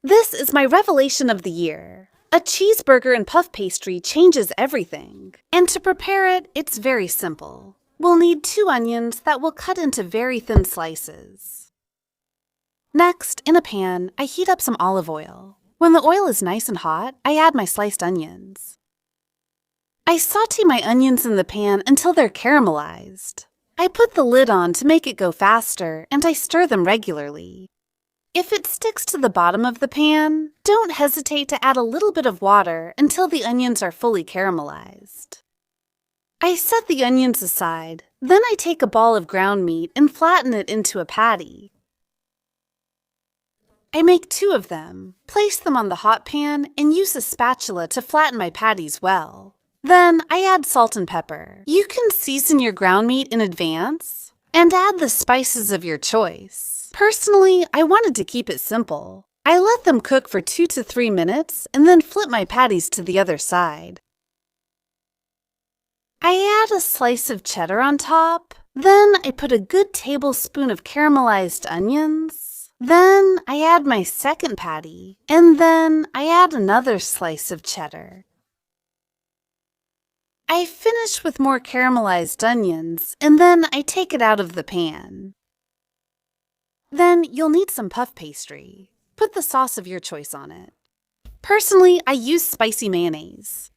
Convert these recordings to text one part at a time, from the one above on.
This is my revelation of the year. A cheeseburger and puff pastry changes everything. And to prepare it, it's very simple. We'll need 2 onions that we'll cut into very thin slices. Next, in a pan, I heat up some olive oil. When the oil is nice and hot, I add my sliced onions. I saute my onions in the pan until they're caramelized. I put the lid on to make it go faster, and I stir them regularly. If it sticks to the bottom of the pan, don't hesitate to add a little bit of water until the onions are fully caramelized. I set the onions aside, then I take a ball of ground meat and flatten it into a patty. I make 2 of them, place them on the hot pan, and use a spatula to flatten my patties well. Then I add salt and pepper. You can season your ground meat in advance and add the spices of your choice. Personally, I wanted to keep it simple. I let them cook for 2 to 3 minutes and then flip my patties to the other side. I add a slice of cheddar on top. Then I put a good tablespoon of caramelized onions. Then I add my second patty, and then I add another slice of cheddar. I finish with more caramelized onions, and then I take it out of the pan. Then you'll need some puff pastry. Put the sauce of your choice on it. Personally, I use spicy mayonnaise.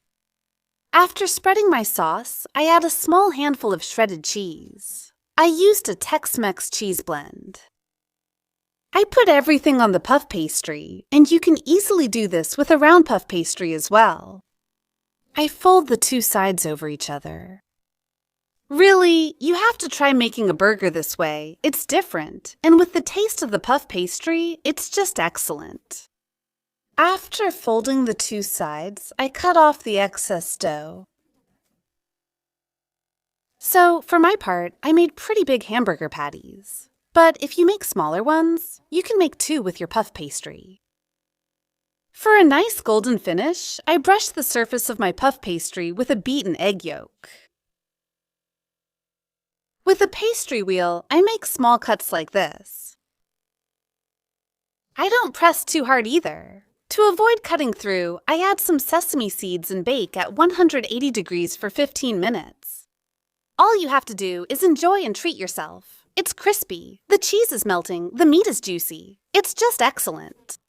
After spreading my sauce, I add a small handful of shredded cheese. I used a Tex-Mex cheese blend. I put everything on the puff pastry, and you can easily do this with a round puff pastry as well. I fold the 2 sides over each other. Really, you have to try making a burger this way. It's different, and with the taste of the puff pastry, it's just excellent. After folding the 2 sides, I cut off the excess dough. So, for my part, I made pretty big hamburger patties. But if you make smaller ones, you can make 2 with your puff pastry. For a nice golden finish, I brush the surface of my puff pastry with a beaten egg yolk. With a pastry wheel, I make small cuts like this. I don't press too hard either. To avoid cutting through, I add some sesame seeds and bake at 180 degrees for 15 minutes. All you have to do is enjoy and treat yourself. It's crispy, the cheese is melting, the meat is juicy. It's just excellent.